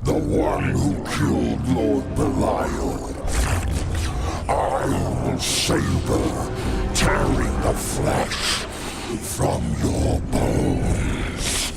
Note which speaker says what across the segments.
Speaker 1: The one who killed Lord Belial. I will saber, tearing the flesh from your bones.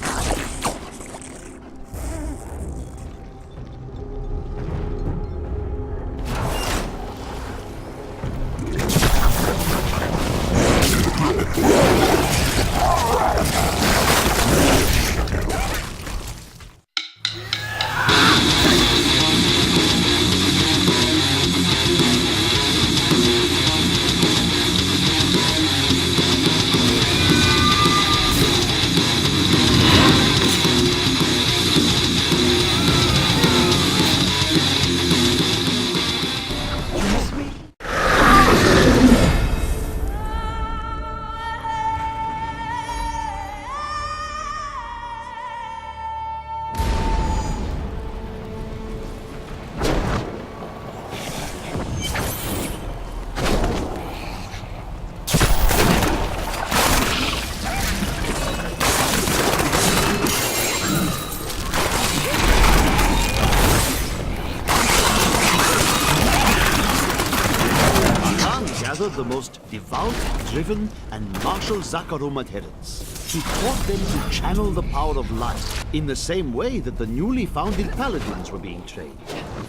Speaker 2: The most devout, driven, and martial Zakharum adherents. He taught them to channel the power of light in the same way that the newly founded paladins were being trained.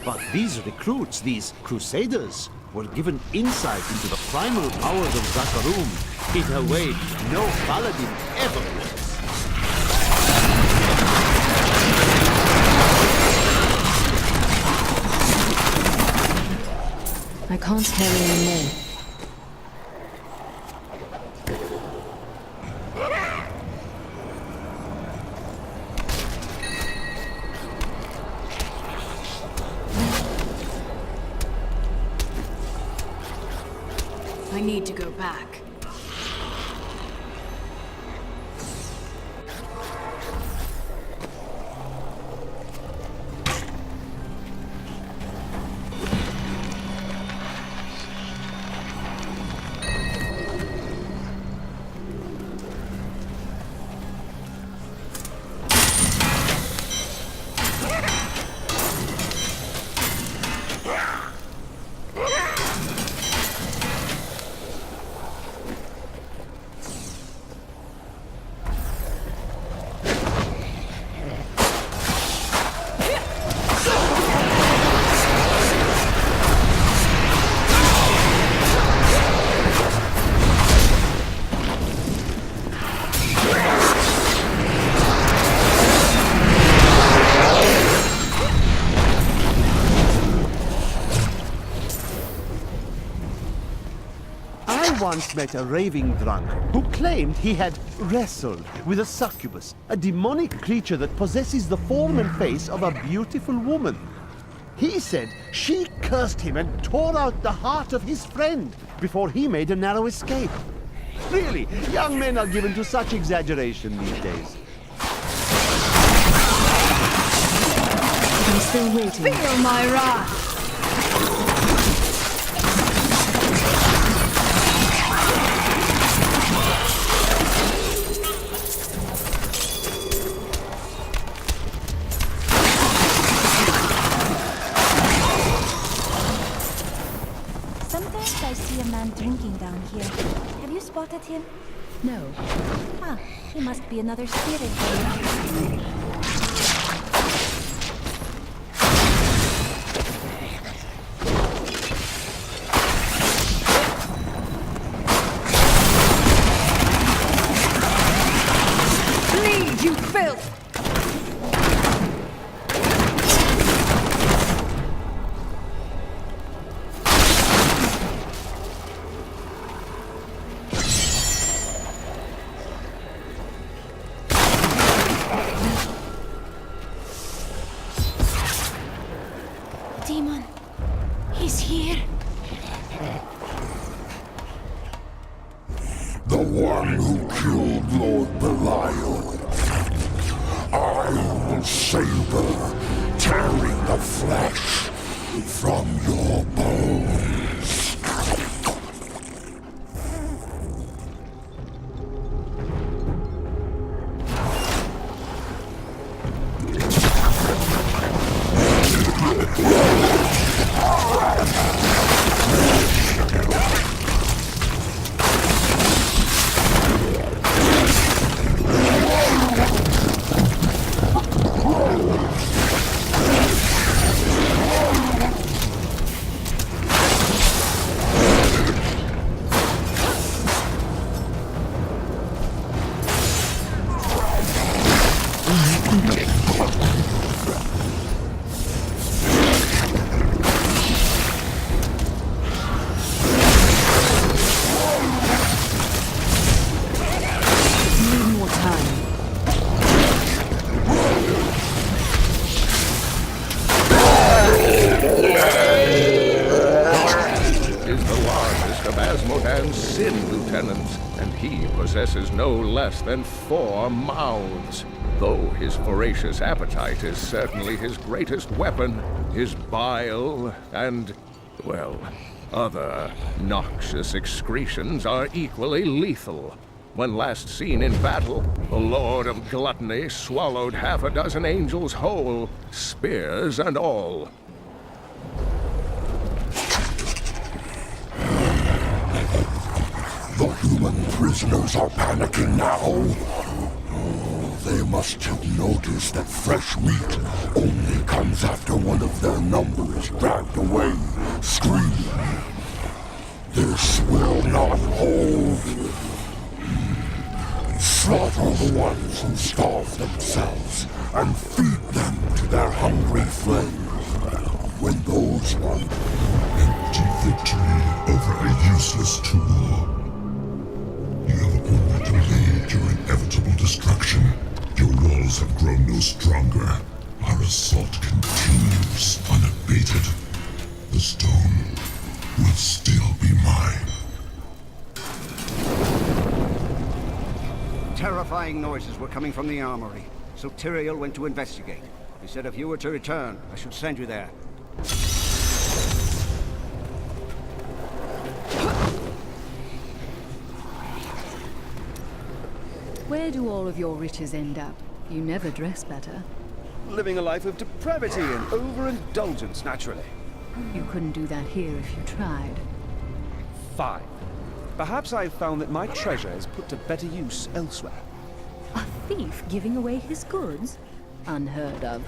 Speaker 2: But these recruits, these Crusaders, were given insight into the primal powers of Zakharum in a way no paladin ever was.
Speaker 3: I can't carry any more.
Speaker 4: I need to go back.
Speaker 2: I once met a raving drunk who claimed he had wrestled with a succubus, a demonic creature that possesses the form and face of a beautiful woman. He said she cursed him and tore out the heart of his friend before he made a narrow escape. Really, young men are given to such exaggeration these days.
Speaker 3: I'm still waiting.
Speaker 4: Feel my wrath!
Speaker 5: Sometimes I see a man drinking down here. Have you spotted him?
Speaker 3: No.
Speaker 5: Ah, he must be another spirit then.
Speaker 4: Bleed, you filth!
Speaker 5: Demon, he's here.
Speaker 1: The one who killed Lord Belial. I will saber, tearing the flesh from your bones.
Speaker 6: lieutenants, and he possesses no less than 4 mouths. Though his voracious appetite is certainly his greatest weapon, his bile and, well, other noxious excretions are equally lethal. When last seen in battle, the Lord of Gluttony swallowed half a dozen angels whole, spears and all.
Speaker 1: The human prisoners are panicking now. Oh, they must have noticed that fresh meat only comes after one of their number is dragged away, screaming. This will not hold. Slaughter the ones who starve themselves and feed them to their hungry flames. When those ones
Speaker 7: empty victory over a useless tool. You have only delayed your inevitable destruction. Your walls have grown no stronger. Our assault continues unabated. The stone will still be mine.
Speaker 8: Terrifying noises were coming from the armory, so Tyrael went to investigate. He said if you were to return, I should send you there.
Speaker 3: Where do all of your riches end up? You never dress better.
Speaker 8: Living a life of depravity and overindulgence, naturally.
Speaker 3: You couldn't do that here if you tried.
Speaker 8: Fine. Perhaps I've found that my treasure is put to better use elsewhere.
Speaker 3: A thief giving away his goods? Unheard of.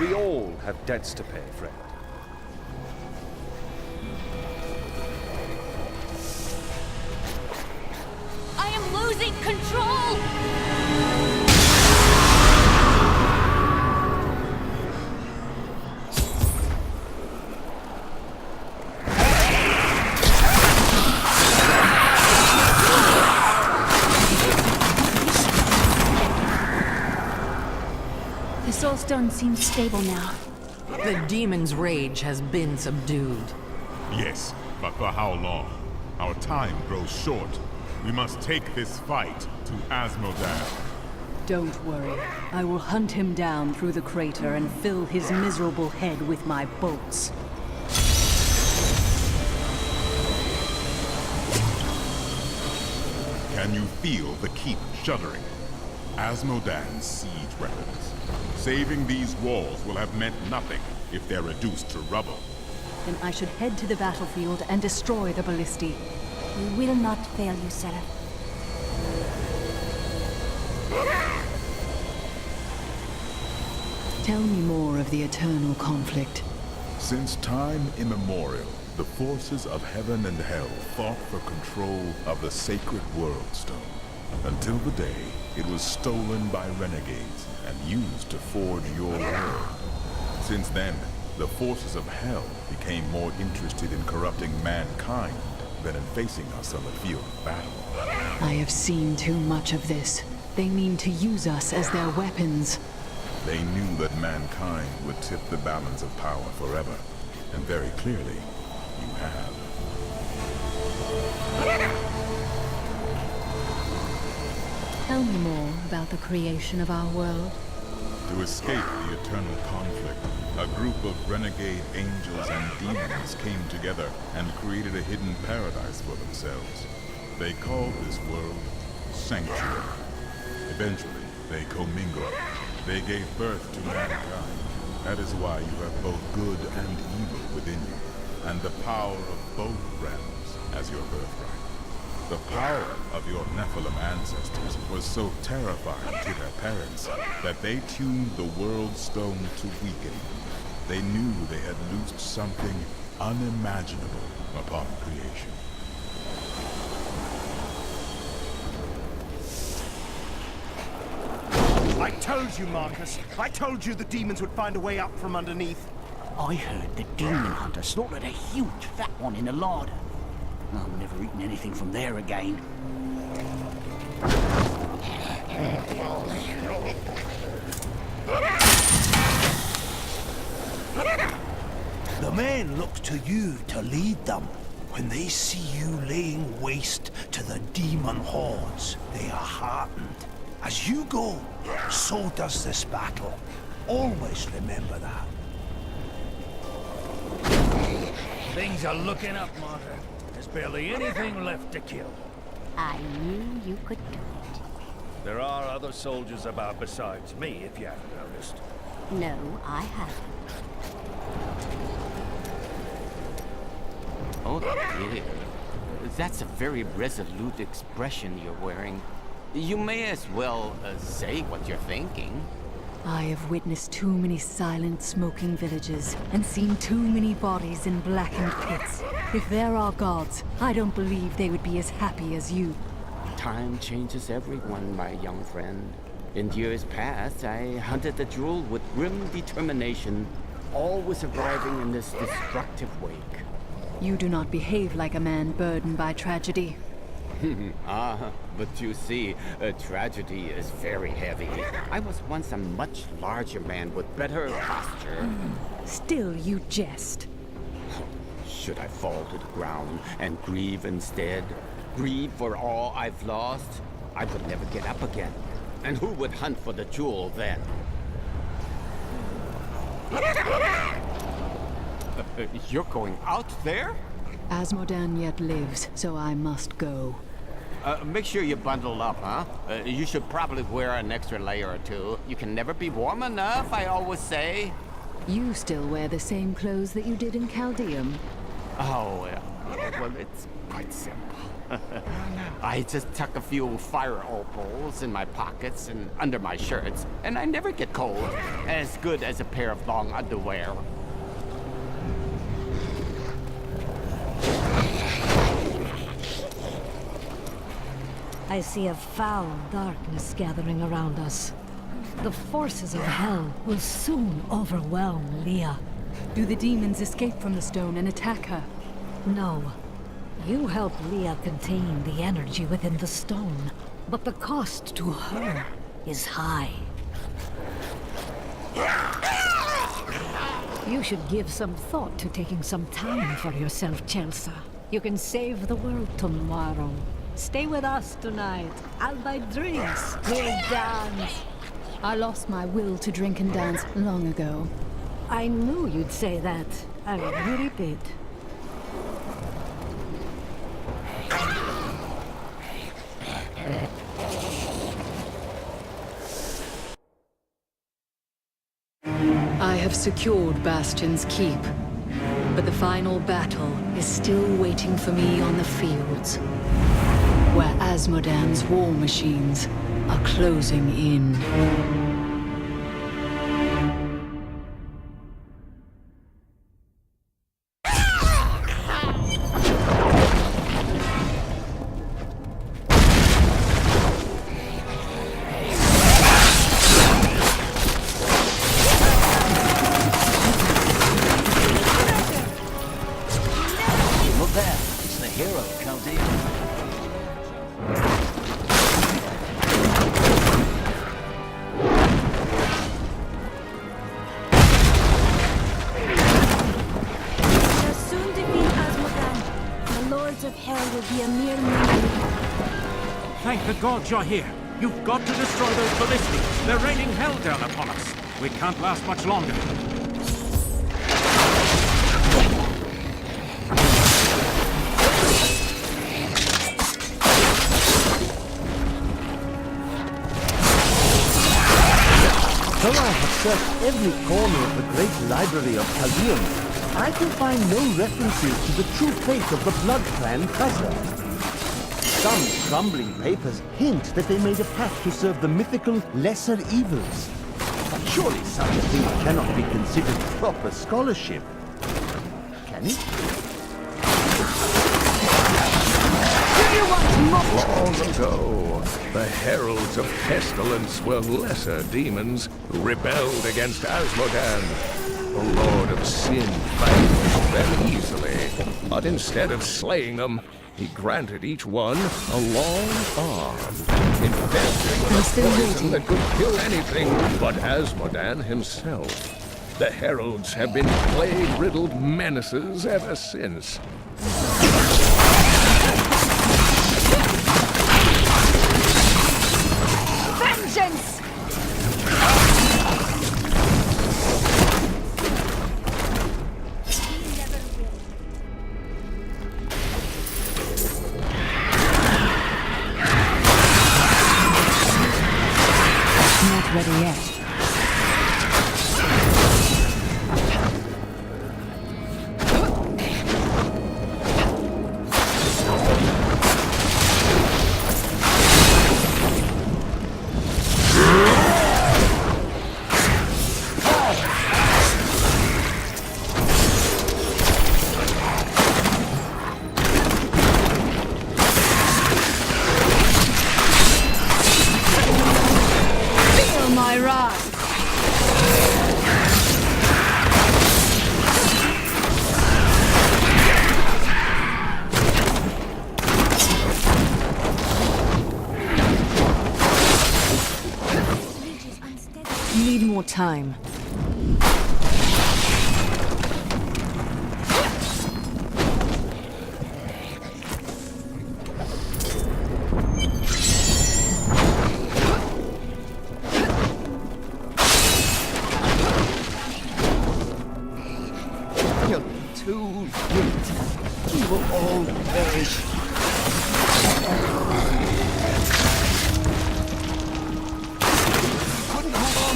Speaker 8: We all have debts to pay, friend.
Speaker 4: I am losing control!
Speaker 5: The Soul Stone seems stable now.
Speaker 9: The demon's rage has been subdued.
Speaker 7: Yes, but for how long? Our time grows short. We must take this fight to Asmodan.
Speaker 3: Don't worry. I will hunt him down through the crater and fill his miserable head with my bolts.
Speaker 7: Can you feel the keep shuddering? Asmodan's siege weapons. Saving these walls will have meant nothing if they're reduced to rubble.
Speaker 3: Then I should head to the battlefield and destroy the ballistae.
Speaker 5: We will not fail you, Seraph.
Speaker 3: Tell me more of the eternal conflict.
Speaker 7: Since time immemorial, the forces of heaven and hell fought for control of the sacred World Stone, until the day it was stolen by renegades and used to forge your world. Since then, the forces of hell became more interested in corrupting mankind than in facing us on the field of battle.
Speaker 3: I have seen too much of this. They mean to use us as their weapons.
Speaker 7: They knew that mankind would tip the balance of power forever, and very clearly, you have.
Speaker 3: Tell me more about the creation of our world.
Speaker 7: To escape the eternal conflict, a group of renegade angels and demons came together and created a hidden paradise for themselves. They called this world Sanctuary. Eventually, they commingled. They gave birth to mankind. That is why you have both good and evil within you, and the power of both realms as your birthright. The power of your Nephilim ancestors was so terrifying to their parents that they tuned the World Stone to weaken. They knew they had loosed something unimaginable upon creation.
Speaker 2: I told you, Marcus. I told you the demons would find a way up from underneath.
Speaker 10: I heard the demon hunter slaughtered a huge fat one in the larder. I'm never eating anything from there again.
Speaker 11: The men look to you to lead them.
Speaker 10: When they see you laying waste to the demon hordes, they are heartened. As you go, so does this battle. Always remember that.
Speaker 11: Things are looking up, Martyr. There's barely anything left to kill.
Speaker 5: I knew you could do it.
Speaker 11: There are other soldiers about besides me, if you haven't noticed.
Speaker 5: No, I haven't.
Speaker 12: Oh dear. That's a very resolute expression you're wearing. You may as well say what you're thinking.
Speaker 3: I have witnessed too many silent, smoking villages and seen too many bodies in blackened pits. If there are gods, I don't believe they would be as happy as you.
Speaker 12: Time changes everyone, my young friend. In years past, I hunted the jewel with grim determination, always arriving in this destructive wake.
Speaker 3: You do not behave like a man burdened by tragedy.
Speaker 12: But you see, tragedy is very heavy. I was once a much larger man with better posture.
Speaker 3: Still, you jest.
Speaker 12: Should I fall to the ground and grieve instead? Grieve for all I've lost? I would never get up again. And who would hunt for the jewel then? You're going out there?
Speaker 3: Asmodan yet lives, so I must go.
Speaker 12: Make sure you bundle up, huh? You should probably wear an extra layer or two. You can never be warm enough, I always say.
Speaker 3: You still wear the same clothes that you did in Chaldeum.
Speaker 12: Oh, well, it's quite simple. I just tuck a few fire opals in my pockets and under my shirts, and I never get cold. As good as a pair of long underwear.
Speaker 13: I see a foul darkness gathering around us. The forces of hell will soon overwhelm Leah.
Speaker 3: Do the demons escape from the stone and attack her?
Speaker 13: No. You help Leah contain the energy within the stone, but the cost to her is high. You should give some thought to taking some time for yourself, Chelsea. You can save the world tomorrow. Stay with us tonight. I'll buy drinks. We'll dance.
Speaker 3: I lost my will to drink and dance long ago.
Speaker 13: I knew you'd say that. I really did.
Speaker 3: I have secured Bastion's keep, but the final battle is still waiting for me on the fields, where Asmodan's war machines are closing in.
Speaker 14: Thank the gods you're here. You've got to destroy those ballistics. They're raining hell down upon us. We can't last much longer.
Speaker 2: Though I have searched every corner of the great library of Chaldeum, I can find no references to the true fate of the Blood Clan Khazar. Some crumbling papers hint that they made a pact to serve the mythical lesser evils. But surely such a thing cannot be considered proper scholarship. Can it?
Speaker 6: Long ago, the heralds of pestilence were lesser demons who rebelled against Asmodan. The Lord of Sin vanquished them easily, but instead of slaying them, he granted each one a long arm, infested with a poison that could kill anything but Asmodan himself. The heralds have been plague-riddled menaces ever since.
Speaker 5: Vengeance!
Speaker 13: Not ready yet.
Speaker 3: Feel my wrath!
Speaker 9: Need more time.
Speaker 8: You're too late. You will all perish. Couldn't hold on.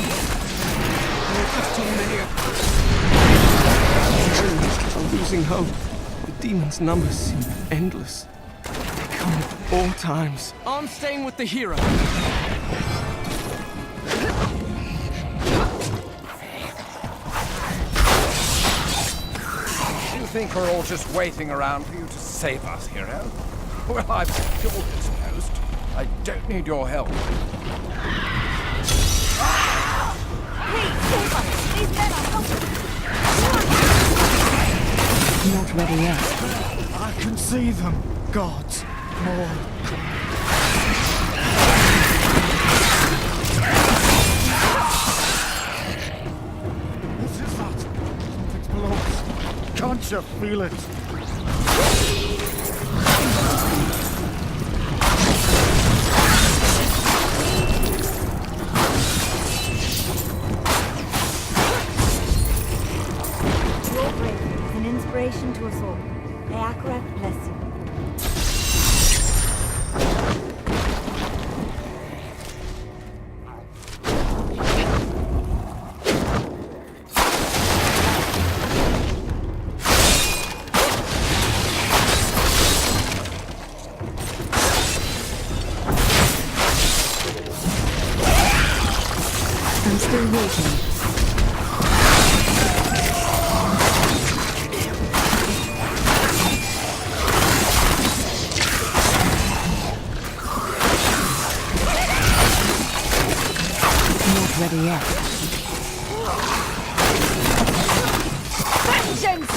Speaker 8: There were just too many of them.
Speaker 15: I'm losing hope. The demons' numbers seem endless. They come at all times. I'm staying with the hero.
Speaker 11: You think we're all just waiting around for you to save us, hero? Well, I've secured this post. I don't need your help.
Speaker 5: Please, save us! These men are helpless!
Speaker 13: Not ready yet.
Speaker 15: I can see them. Gods. More. What is that? Something's below us. Can't you feel it?
Speaker 5: Your bravery is an inspiration to us all. May Akarat bless you.
Speaker 13: I'm still waiting. Not ready yet.
Speaker 5: Vengeance!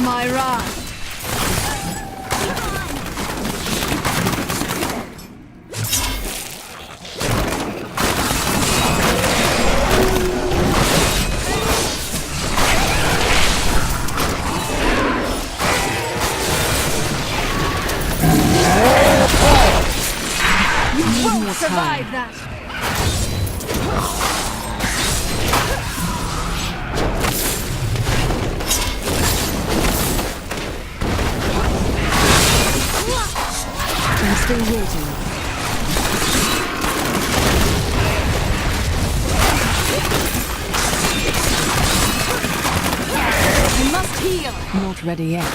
Speaker 3: My wrath!
Speaker 5: You won't survive that!
Speaker 13: I'm still waiting.
Speaker 3: I must heal!
Speaker 13: Not ready yet.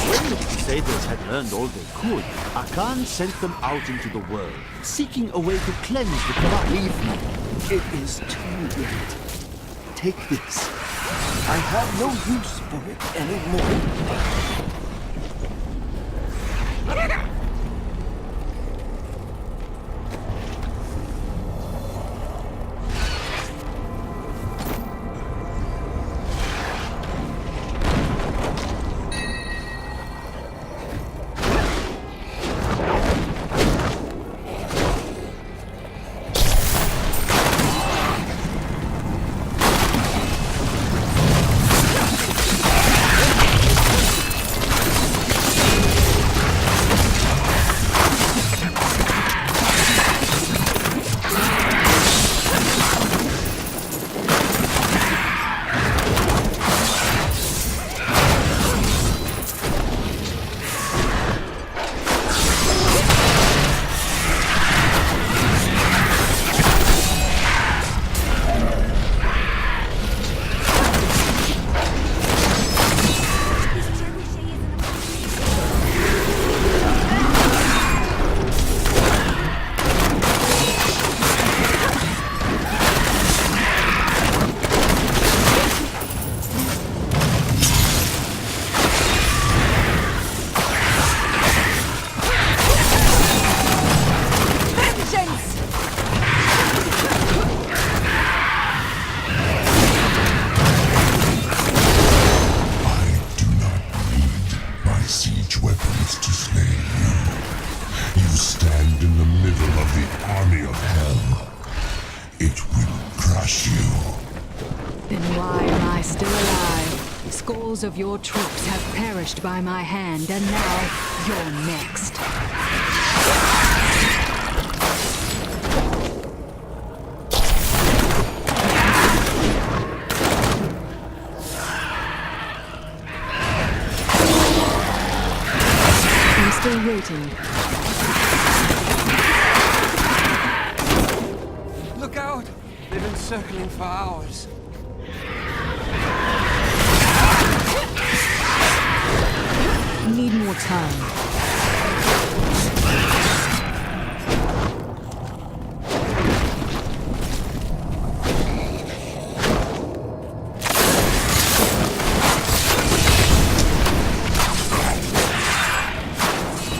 Speaker 2: When the Crusaders had learned all they could, Akan sent them out into the world, seeking a way to cleanse the corrupt.
Speaker 15: Leave me. It is too late. Take this. I have no use for it anymore.
Speaker 13: Scores of your troops have perished by my hand, and now you're next. I'm still waiting.
Speaker 11: Look out! They've been circling for hours.
Speaker 13: Need more time.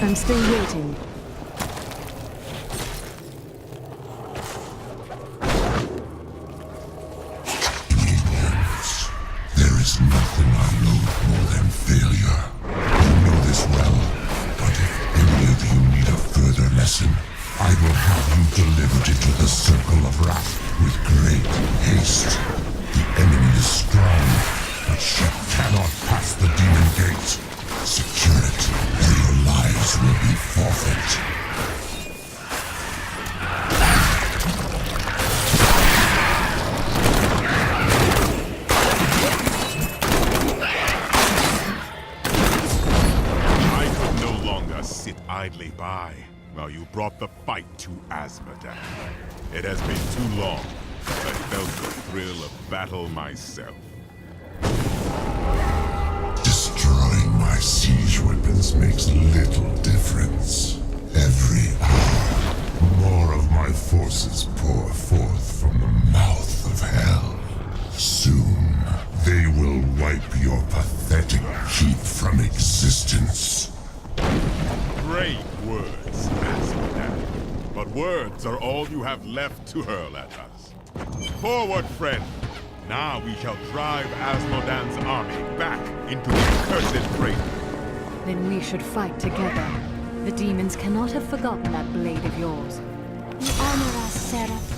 Speaker 13: I'm still waiting.
Speaker 1: There is nothing I loathe more than failure. Well, but if any of you need a further lesson, I will have you delivered into the circle of wrath with great haste. The enemy is strong, but she cannot pass the demon gate. Secure it, or your lives will be forfeit.
Speaker 7: Idly by while you brought the fight to Asmodan. It has been too long since I felt the thrill of battle myself.
Speaker 1: Destroying my siege weapons makes little difference. Every hour, more of my forces pour forth from the mouth of hell. Soon, they will wipe your pathetic keep from existence.
Speaker 7: Great words, Asmodan. But words are all you have left to hurl at us. Forward, friend! Now we shall drive Asmodan's army back into the accursed crater.
Speaker 13: Then we should fight together. The demons cannot have forgotten that blade of yours.
Speaker 5: You honor us, Seraph.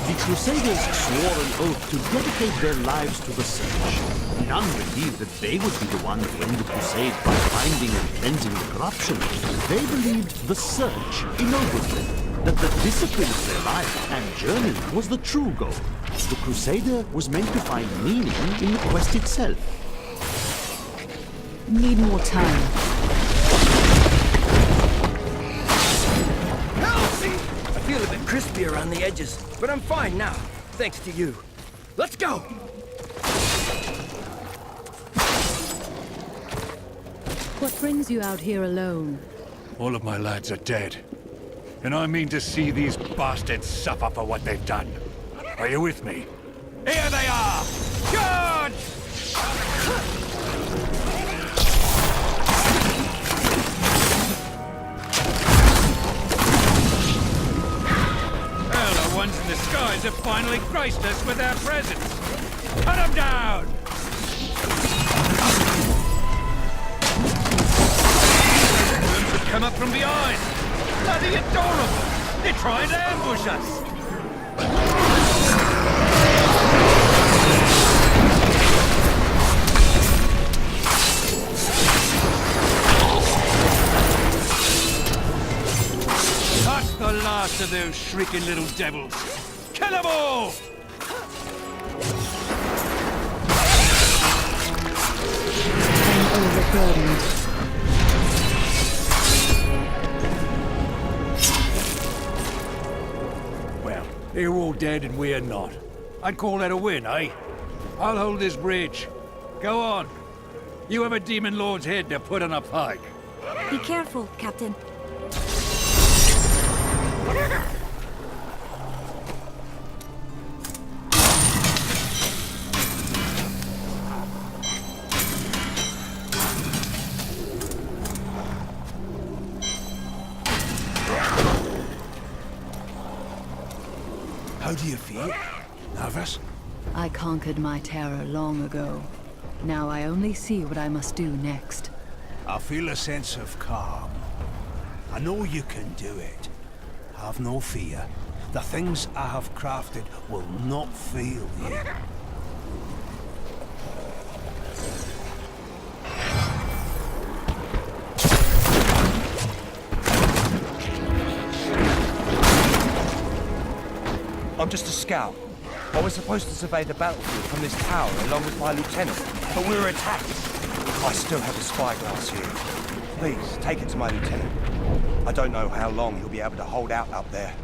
Speaker 2: The Crusaders swore an oath to dedicate their lives to the search. None believed that they would be the ones to end the crusade by finding and cleansing the corruption. They believed the search ennobled them, that the discipline of their life and journey was the true goal. The Crusader was meant to find meaning in the quest itself.
Speaker 3: Need more time.
Speaker 15: I feel a bit crispy around the edges, but I'm fine now, thanks to you. Let's go!
Speaker 3: What brings you out here alone?
Speaker 14: All of my lads are dead. And I mean to see these bastards suffer for what they've done. Are you with me? Here they are! Charge! Well, the ones in the skies have finally graced us with their presence. Cut them down! Worms have come up from behind. Bloody adorable! They're trying to ambush us! That's the last of those shrieking little devils. Kill them all!
Speaker 3: I'm overburdened.
Speaker 14: Well, they're all dead and we're not. I'd call that a win, eh? I'll hold this bridge. Go on. You have a demon lord's head to put on a pike.
Speaker 5: Be careful, Captain.
Speaker 10: How do you feel? Nervous?
Speaker 3: I conquered my terror long ago. Now I only see what I must do next.
Speaker 10: I feel a sense of calm. I know you can do it. Have no fear. The things I have crafted will not fail you.
Speaker 11: I'm just a scout. I was supposed to survey the battlefield from this tower along with my lieutenant, but we were attacked. I still have a spyglass here. Please, take it to my lieutenant. I don't know how long he'll be able to hold out up there.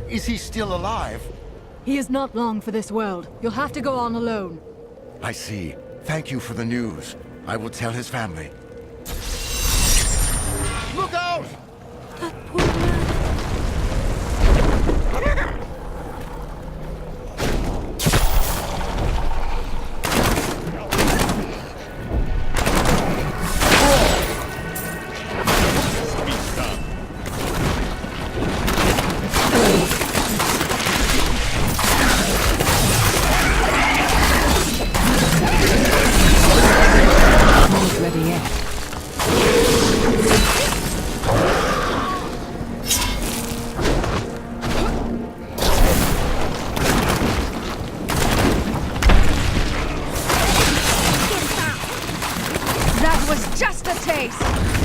Speaker 12: Is he still alive?
Speaker 3: He is not long for this world. You'll have to go on alone.
Speaker 12: I see. Thank you for the news. I will tell his family. Look out!
Speaker 5: That poor man.
Speaker 4: That was just a taste!